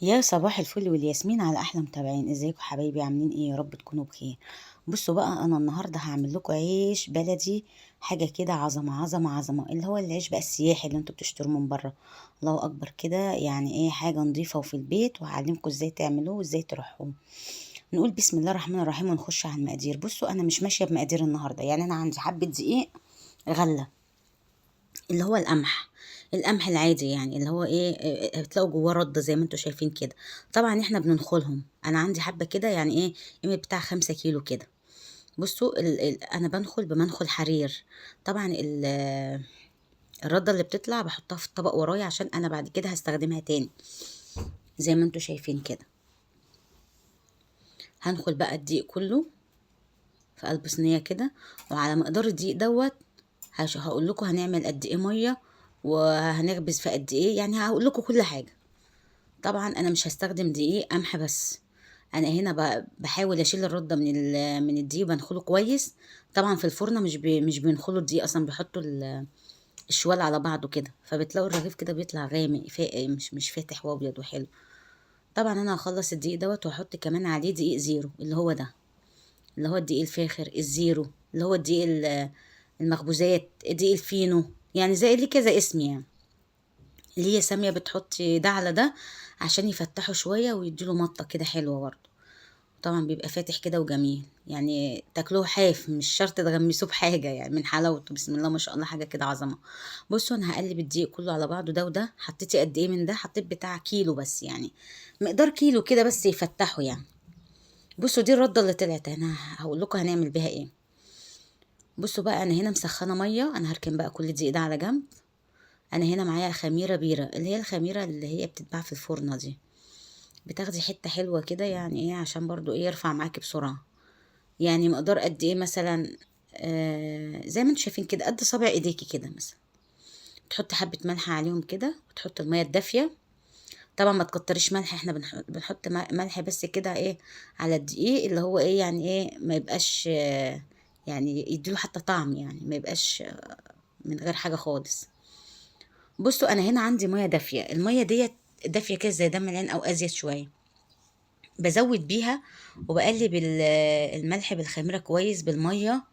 يا صباح الفل والياسمين على احلى متابعين. ازيكم حبايبي؟ عاملين ايه؟ يا رب تكونوا بخير. بصوا بقى، انا النهارده هعمل لكم عيش بلدي، حاجه كده عظمه عظمه عظمه، اللي هو العيش بقى السياحي اللي انتوا بتشتروه من بره. الله اكبر كده، يعني ايه حاجه نظيفه وفي البيت، وهعلمكم ازاي تعملوه وازاي تروحوه. نقول بسم الله الرحمن الرحيم ونخش على المقادير. بصوا انا مش ماشيه بمقادير النهارده، يعني انا عندي حبه دقيق، غله، اللي هو القمح العادي، يعني اللي هو ايه، بتلاقوا جواه رده زي ما انتوا شايفين كده. طبعا احنا بننخلهم، انا عندي حبه كده، يعني ايه، قيمه بتاع 5 كيلو كده. بصوا انا بنخل بمنخل حرير. طبعا الرده اللي بتطلع بحطها في الطبق ورايا، عشان انا بعد كده هستخدمها تاني زي ما انتوا شايفين كده. هنخل بقى الدقيق كله في قلب صينيه كده، وعلى مقدار الدقيق دوت هقول لكم هنعمل قد ايه ميه، وهنخبز في قد ايه، يعني هقول لكم كل حاجه. طبعا انا مش هستخدم دقيق قمح بس، انا هنا بحاول اشيل الرده من الدقيق، بنخله كويس. طبعا في الفرن مش بينخلوا الدقيق اصلا، بيحطوا الشوال على بعضه كده، فبتلاقوا الرغيف كده بيطلع غامق مش فاتح وابيض وحلو. طبعا انا هخلص الدقيق دوت واحط كمان عليه دقيق زيرو، اللي هو ده، اللي هو الدقيق الفاخر الزيرو، اللي هو الدقيق المخبوزات، الدقيق الفينو، يعني زي اللي كذا اسم يعني. اللي هي سامية بتحطي ده على ده عشان يفتحوا شوية ويديله مطة كده حلوة برضه. طبعا بيبقى فاتح كده وجميل، يعني تاكلوه حاف، مش شرط تغمسوه بحاجة، يعني من حلاوته بسم الله ما شاء الله، حاجة كده عظمة. بصوا انا هقلب الدقيق كله على بعضه، ده وده. حطيتي قد ايه من ده؟ حطيت بتاع كيلو بس، يعني مقدار كيلو كده بس يفتحوا يعني. بصوا دي الردة اللي طلعت، انا هقول لكم هنعمل بيها ايه. بصوا بقى، انا هنا مسخنة مية، انا هركن بقى كل الدقيق ده على جنب. انا هنا معايا خميرة بيرة، اللي هي الخميرة اللي هي بتتباع في الفرنة دي. بتاخدي حتة حلوة كده، يعني ايه، عشان برضو ايه، يرفع معاكي بسرعة. يعني مقدار قد ايه مثلا، زي ما انتوا شايفين كده، قد صابع ايديكي كده مثلا. تحطي حبة ملح عليهم كده، وتحطي المية الدافية. طبعا ما تكتريش ملح، احنا بنحط ملح بس كده، ايه، على الدقيق، اللي هو ايه، يعني ايه، ما يبقاش يعني يديله حتى طعم، يعني ما يبقاش من غير حاجة خالص. بصوا انا هنا عندي مية دافية، المية ديت دافية كده زي دم العين او ازيد شوية. بزود بيها وبقلب الملح بالخميرة كويس بالمية.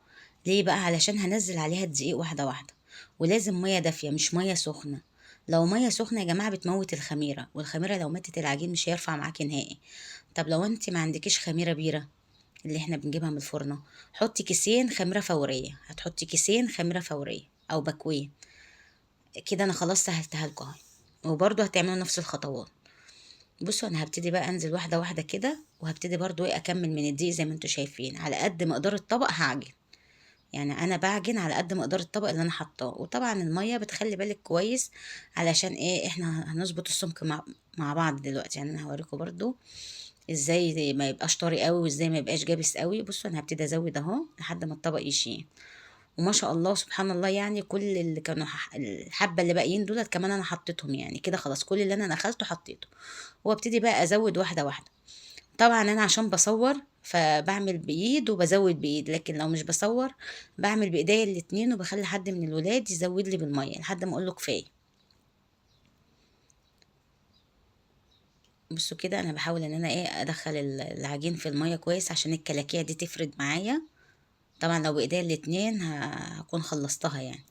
ليه بقى؟ علشان هنزل عليها الدقيق واحدة واحدة. ولازم مية دافية مش مية سخنة. لو مية سخنة يا جماعة بتموت الخميرة، والخميرة لو ماتت العجين مش هيرفع معاكي نهائي. طب لو انت ما عندكيش خميرة بيرة، اللي احنا بنجيبها من الفرنة، حطي كيسين خميرة فورية، هتحطي كيسين خميرة فورية او بكوية. كده انا خلاص سهلتها لكم اهي. وبرضه هتعملوا نفس الخطوات. بصوا انا هبتدي بقى انزل واحده واحده كده، وهبتدي برضو ايه، اكمل من الدقيق زي ما انتوا شايفين، على قد مقدار الطبق هعجن. يعني انا بعجن على قد مقدار الطبق اللي انا حطاه. وطبعا الميه بتخلي بالك كويس، علشان ايه، احنا هنظبط السمك مع بعض دلوقتي. يعني انا هوريكم برضو ازاي ما يبقاش طري قوي، وازاي ما يبقاش جابس قوي. بصوا انا هبتدي ازود اهو لحد ما الطبق يشيل. وما شاء الله سبحان الله، يعني كل اللي كانوا الحبة اللي باقيين دولت كمان انا حطيتهم، يعني كده خلاص كل اللي انا نخلته حطيته. وابتدي بقى ازود واحدة واحدة. طبعا انا عشان بصور فبعمل بايد وبزود بايد، لكن لو مش بصور بعمل بايديا الاتنين، وبخلي حد من الولاد يزود لي بالمية لحد ما اقوله كفاية. بصوا كده انا بحاول ان انا ايه، ادخل العجين في المية كويس عشان الكلاكيع دي تفرد معايا. طبعا لو بايديا الاتنين هكون خلصتها يعني.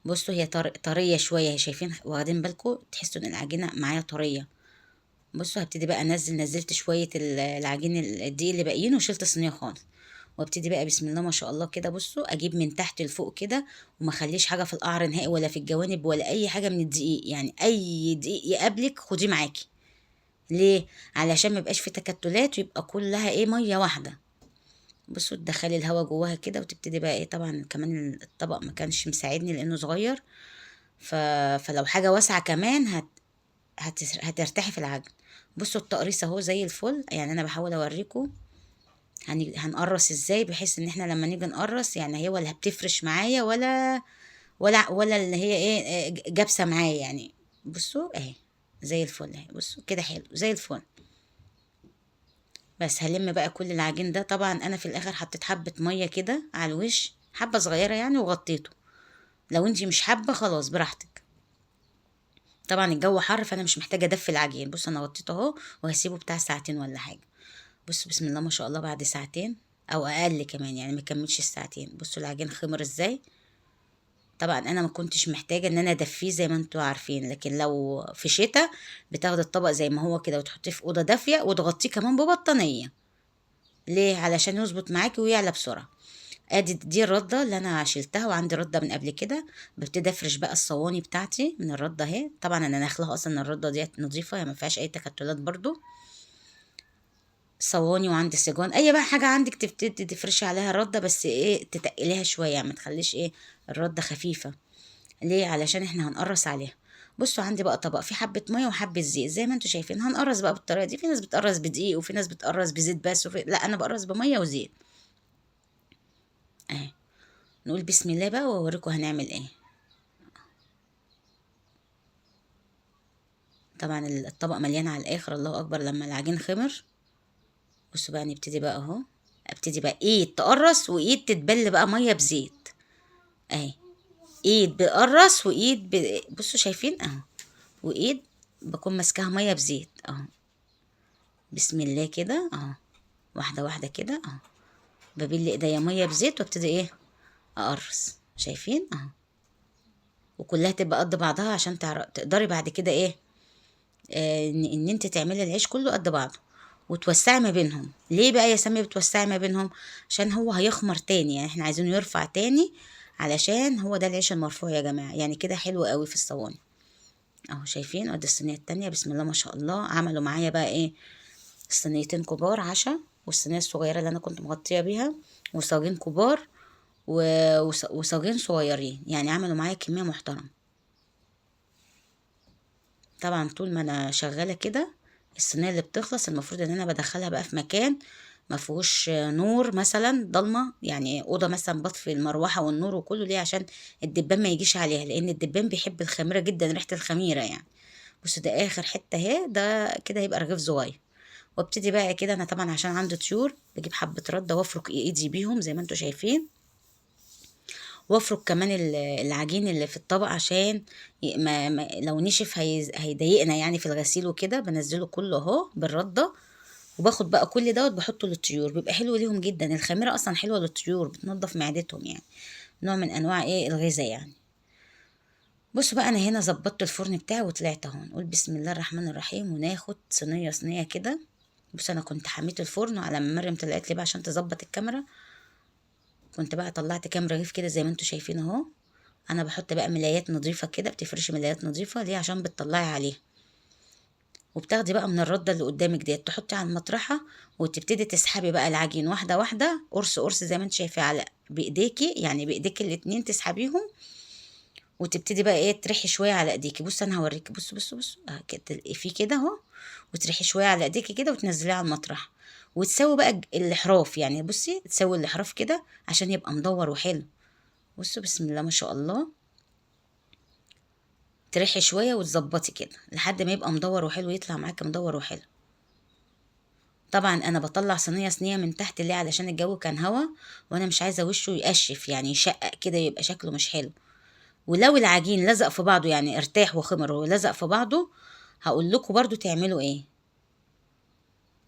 بصوا هي طرية شوية، هي شايفين واخدين بالكم، تحسوا ان العجينة معايا طرية. بصوا هبتدي بقى نزلت شوية العجين الدقيق اللي باقيين، وشلت الصينية خالص. وابتدي بقى بسم الله ما شاء الله كده، بصوا اجيب من تحت لفوق كده، وما اخليش حاجة في القعر نهائي، ولا في الجوانب، ولا اي حاجة من الدقيق، يعني اي دقيق يقابلك خديه معاكي. ليه؟ علشان ما يبقاش في تكتلات، ويبقى كلها ايه، مية واحدة. بصوا تدخلي الهواء جواها كده، وتبتدي بقى ايه، طبعا كمان الطبق ما كانش مساعدني لانه صغير. ف... فلو حاجة واسعة كمان هترتاحي في العجن. بصوا التقريص اهو زي الفل، يعني انا بحاول اوريكم هنقرص ازاي، بحيث ان احنا لما نيجي نقرص، يعني هي ولا بتفرش معايا، ولا اللي هي ايه، جابسه معايا يعني. بصوا اهي زي الفل اهي، بصوا كده حلو زي الفل. بس هلم بقى كل العجين ده. طبعا انا في الاخر حطيت حبه ميه كده على الوش، حبه صغيره يعني، وغطيته. لو انتي مش حابه خلاص براحتك. طبعا الجو حر فانا مش محتاجه ادفي العجين. بص انا غطيته اهو، وهسيبه بتاع ساعتين ولا حاجه. بصوا بسم الله ما شاء الله، بعد ساعتين او اقل كمان يعني، ما كملش الساعتين. بصوا العجين خمر ازاي. طبعا انا ما كنتش محتاجه ان انا ادفيه زي ما انتوا عارفين، لكن لو في شتاء بتاخد الطبق زي ما هو كده وتحطيه في اوضه دافيه وتغطيه كمان ببطانيه. ليه؟ علشان يظبط معاكي ويعلى بسرعه. ادي دي الرده اللي انا شلتها، وعندي رده من قبل كده. ببتدي افرش بقى الصواني بتاعتي من الرده اهي. طبعا انا ناخلها اصلا الرده ديت نظيفه، يعني ما فيهاش اي تكتلات برضو. صواني وعندي سيجان، اي بقى حاجه عندك تبتدي تفرشي عليها الرده، بس ايه تتقليها شويه يعني، ما تخليش ايه الرده خفيفه. ليه؟ علشان احنا هنقرص عليها. بصوا عندي بقى طبق فيه حبه ميه وحبه زيت زي ما انتوا شايفين. هنقرص بقى بالطريقه دي. في ناس بتقرص بدقيق، وفي ناس بتقرص بزيت بس، لا انا بقرص بميه وزيت اهي. نقول بسم الله بقى واوريكم هنعمل ايه. طبعا الطبق مليان على الاخر، الله اكبر لما العجين خمر. بصوا بقى نبتدي بقى اهو. ابتدي بقى ايد تقرص وايد تتبل بقى ميه بزيت اهي. ايد بقرص وايد بصوا شايفين اهو. وايد بكون ماسكاها ميه بزيت اهو. بسم الله كده اهو. واحده واحده كده اهو. ببل ايديا ميه بزيت وابتدي ايه اقرص. شايفين اهو. وكلها تبقى قد بعضها عشان تقدري بعد كده ايه، ان انت تعملي العيش كله قد بعضه وتوسعي ما بينهم. ليه بقى يا سامية بتوسعي ما بينهم؟ عشان هو هيخمر تاني، يعني احنا عايزينه يرفع تاني، علشان هو ده العيش المرفوع يا جماعة. يعني كده حلو قوي في الصواني اهو. شايفين؟ ادي الصينية التانية بسم الله ما شاء الله. عملوا معايا بقى ايه، صينيتين كبار عشاء، والصينية الصغيرة اللي انا كنت مغطية بيها، وصاجين كبار وصاجين صغيرين. يعني عملوا معايا كمية محترمة. طبعا طول ما انا شغاله كده الصينيه اللي بتخلص المفروض ان انا بدخلها بقى في مكان ما فيهوش نور، مثلا ضلمه، يعني اوضه مثلا بطفي المروحه والنور وكله. ليه؟ عشان الدبان ما يجيش عليها، لان الدبان بيحب الخميره جدا، ريحه الخميره يعني. بصوا ده اخر حته اهي، ده كده هيبقى رغيف صغير. وابتدي بقى كده انا طبعا عشان عندي طيور بجيب حبه رده وافرك ايدي بيهم زي ما انتوا شايفين. وافرك كمان العجين اللي في الطبق عشان لو نشف هيضايقنا يعني في الغسيل وكده. بنزله كله اهو بالردة، وباخد بقى كل دوت بحطه للطيور. بيبقى حلو ليهم جدا. الخميرة اصلا حلوة للطيور، بتنضف معدتهم يعني، نوع من انواع ايه الغذاء يعني. بصوا بقى انا هنا ظبطت الفرن بتاعي وطلعت اهو. نقول بسم الله الرحمن الرحيم وناخد صينية صينية كده. بص انا كنت حميت الفرن على ما مريم طلعت لي بقى عشان تظبط الكاميرا. كنت بقى طلعت كام رغيف كده زي ما انتوا شايفين اهو. انا بحط بقى ملايات نظيفه كده، بتفرشي ملايات نظيفه ليه؟ عشان بتطلعي عليها. وبتاخدي بقى من الرده اللي قدامك ديت تحطي على المطرحه، وتبتدي تسحبي بقى العجين واحده واحده، قرص قرص زي ما انت شايفه على بايديكي، يعني بايديكي الاتنين تسحبيهم. وتبتدي بقى ايه تريحي شويه على ايديكي. بص انا هوريكي، بص كده في كده اهو. وتريحي شويه على ايديكي كده وتنزليه على المطرح. وتسوي بقى الاحراف، يعني بصي تسوي الاحراف كده عشان يبقى مدور وحلو. بصوا بسم الله ما شاء الله. تريحي شويه وتظبطي كده لحد ما يبقى مدور وحلو، يطلع معاكي مدور وحلو. طبعا انا بطلع صينيه صينيه من تحت ليه؟ علشان الجو كان هوا، وانا مش عايزه وشه يقشف يعني يشقق كده يبقى شكله مش حلو. ولو العجين لزق في بعضه يعني ارتاح وخمر ولزق في بعضه، هقول لكم برضو تعملوا ايه.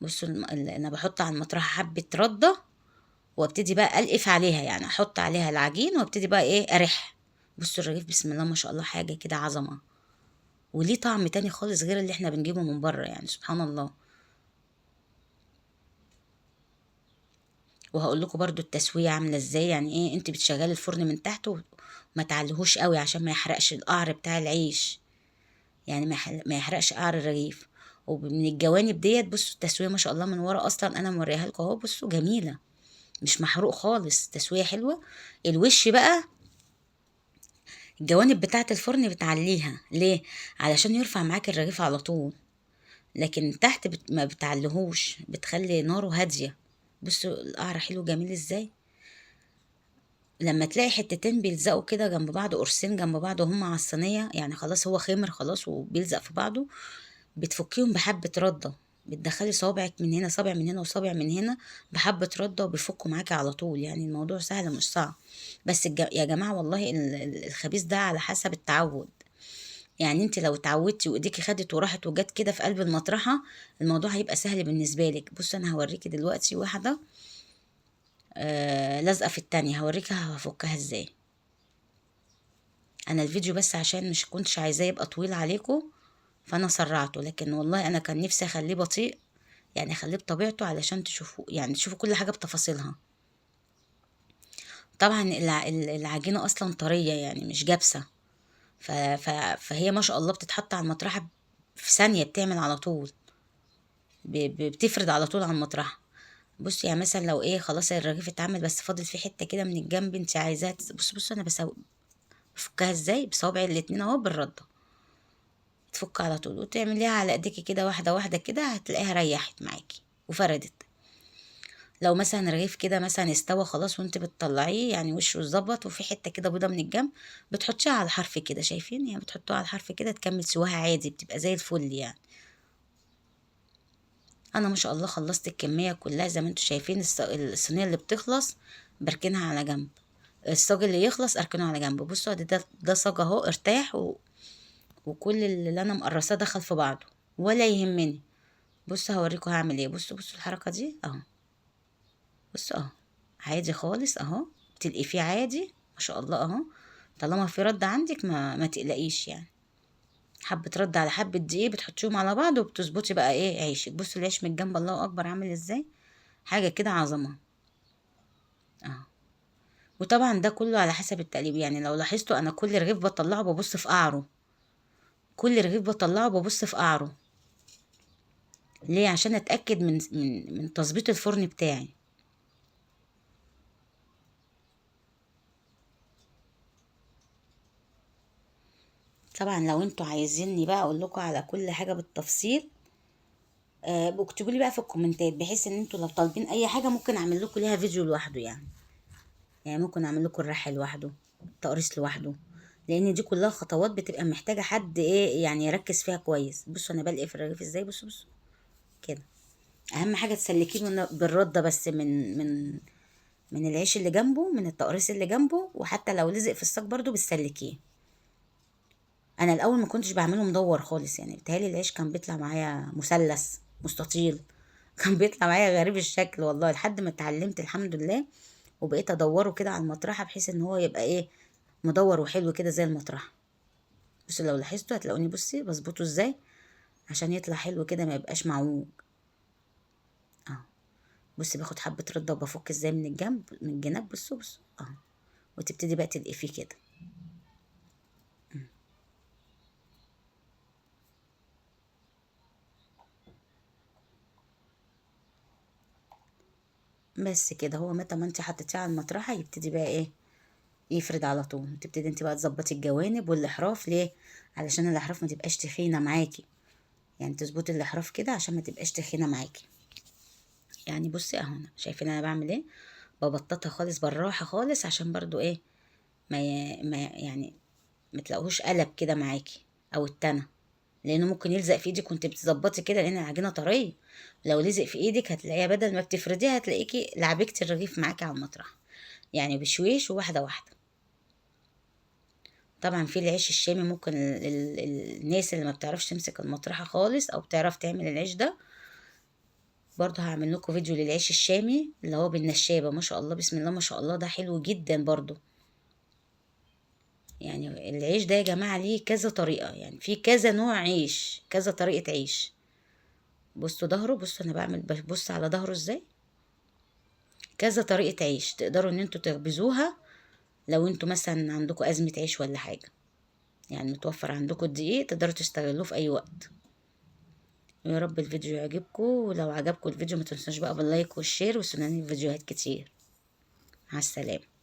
بصوا انا بحط على المطرحه حبه رده، وابتدي بقى القف عليها، يعني احط عليها العجين وابتدي بقى ايه اريح. بصوا الرغيف بسم الله ما شاء الله حاجه كده عظمه، وليه طعم تاني خالص غير اللي احنا بنجيبه من بره، يعني سبحان الله. وهقول لكم برضو التسويه عامله ازاي. يعني ايه، انت بتشغلي الفرن من تحت وما تعلهوش قوي عشان ما يحرقش القعر بتاع العيش، يعني ما يحرقش قعر الرغيف. ومن الجوانب ديت بصوا التسويه ما شاء الله من ورا، اصلا انا موريها لكم اهو. بصوا جميله، مش محروق خالص، تسويه حلوه. الوش بقى الجوانب بتاعه الفرن بتعليها ليه؟ علشان يرفع معاك الرغيف على طول. لكن تحت ما بتعلهوش، بتخلي ناره هاديه. بصوا القعر حلو جميل ازاي. لما تلاقي حتتين بيلزقوا كده جنب بعض، قرصين جنب بعض وهم على الصينية، يعني خلاص هو خمر خلاص وبيلزق في بعضه، بتفكيهم بحبة ردة. بتدخلي صوابعك من هنا، صابع من هنا وصابع من هنا، بحبة ردة وبيفكوا معاكي على طول. يعني الموضوع سهل مش صعب. بس يا جماعة والله الخبيث ده على حسب التعود. يعني انت لو اتعودتي وايديكي خدت وراحت وجت كده في قلب المطرحة، الموضوع هيبقى سهل بالنسبة لك. بص انا هوريكي دلوقتي واحدة لازقة في التانية، هوريكي هفكها ازاي. انا الفيديو بس عشان مش كنتش عايزاه يبقى طويل عليكم فانا سرعته، لكن والله انا كان نفسي اخليه بطيء، يعني اخليه بطبيعته علشان تشوفوا، يعني تشوفوا كل حاجة بتفاصيلها. طبعا العجينة اصلا طرية يعني مش جابسة، فهي ما شاء الله بتتحط على المطرحة في ثانية، بتعمل على طول، بتفرد على طول على المطرحة. بصي يعني مثلا لو ايه خلاص الرغيف اتعمل بس فاضل في حتة كده من الجنب انت عايزاها بص انا بفكها ازاي بصوابعي الاتنين اهو بالردة، تفك على طول وتعمليها على ايديكي كده واحدة واحدة كده، هتلاقيها ريحت معاكي وفردت. لو مثلا رغيف كده مثلا استوى خلاص وانت بتطلعيه يعني وشه اتظبط وفي حته كده بيضه من الجنب، بتحطيها على الحرف كده، شايفين يعني بتحطوها على الحرف كده تكمل سواها عادي، بتبقى زي الفل يعني. انا ما شاء الله خلصت الكميه كلها زي ما انتم شايفين، الصينيه اللي بتخلص بركنها على جنب، الصاج اللي يخلص اركنه على جنب. بصوا ده صاج اهو ارتاح وكل اللي انا مقرصاه دخل في بعضه ولا يهمني. بصوا هوريكم هعمل ايه، بصوا الحركه دي اهو، بصوا اهو عادي خالص اهو، بتلقي فيه عادي ما شاء الله اهو. طالما في رد عندك ما تقلقيش يعني، حبة رد على حبة دقيق بتحطيهم على بعض وبتظبطي بقى ايه عيشك. بصوا العيش من الجنب الله اكبر عامل ازاي، حاجة كده عظمة اهو. وطبعا ده كله على حسب التقليب، يعني لو لاحظتوا انا كل رغيف بطلعه ببص في قعره، كل رغيف بطلعه ببص في قعره. ليه؟ عشان اتاكد من تظبيط الفرن بتاعي. طبعا لو انتوا عايزيني بقى اقول لكم على كل حاجه بالتفصيل، اكتبوا لي بقى في الكومنتات، بحيث ان انتوا لو طالبين اي حاجه ممكن اعمل لكم ليها فيديو لوحده يعني. يعني ممكن اعمل لكم الرحل لوحده، التقريص لوحده، لان دي كلها خطوات بتبقى محتاجه حد ايه يعني يركز فيها كويس. بصوا انا بلقي في الرغيف ازاي، بصوا كده. اهم حاجه تسلكيه بالرده بس من العيش اللي جنبه، من التقريص اللي جنبه، وحتى لو لزق في الصاج برضو بتسلكيه. انا الاول ما كنتش بعمله مدور خالص، يعني بتهيألي العيش كان بيطلع معايا مثلث مستطيل كان بيطلع معايا غريب الشكل والله، لحد ما اتعلمت الحمد لله وبقيت ادوره كده على المطرحه بحيث ان هو يبقى ايه مدور وحلو كده زي المطرحه. بس لو لاحظتوا هتلاقوني بصي بظبطه ازاي عشان يطلع حلو كده ما يبقاش معوج اهو. بصي باخد حبه رده وبفك ازاي من الجنب من الجناب، بصوا اهو، وتبتدي بقى تدقي فيه كده. بس كده، هو متى ما انت حطيتيه على المطرحه يبتدي بقى ايه يفرد على طول. تبتدي انت بقى تظبطي الجوانب والاحراف، ليه؟ علشان الاحراف ما تبقاش تخينه معاكي، يعني تظبطي الاحراف كده عشان ما تبقاش تخينه معاكي. يعني بصي اهو شايفين انا بعمل ايه، ببططها خالص بالراحه خالص عشان برضو ايه ما يعني ما تلاقوش قلب كده معاكي او التنه، لانه ممكن يلزق في ايدك وانت بتظبطي كده لان العجينه طريه. لو لزق في ايدك هتلاقيها بدل ما بتفرديها هتلاقيكي لعبكتي الرغيف معاكي على المطرح، يعني بشويش وواحده واحده. طبعا في العيش الشامي ممكن الناس اللي ما بتعرفش تمسك المطرحة خالص او بتعرف تعمل العيش ده، برضه هعمل لكم فيديو للعيش الشامي اللي هو بالنشابة، ما شاء الله بسم الله ما شاء الله، ده حلو جدا برضه. يعني العيش ده يا جماعة ليه كذا طريقة، يعني في كذا نوع عيش، كذا طريقة عيش. بصوا ظهره، بصوا انا بعمل ببص على ظهره ازاي، كذا طريقة عيش تقدروا ان انتوا تخبزوها لو انتوا مثلا عندكم أزمة عيش ولا حاجة، يعني متوفر عندكم الدقيق تقدروا تستغلوه في اي وقت. يا رب الفيديو يعجبكم، ولو عجبكم الفيديو ما تنسوش بقى باللايك والشير وسناني فيديوهات كتير. مع السلامة.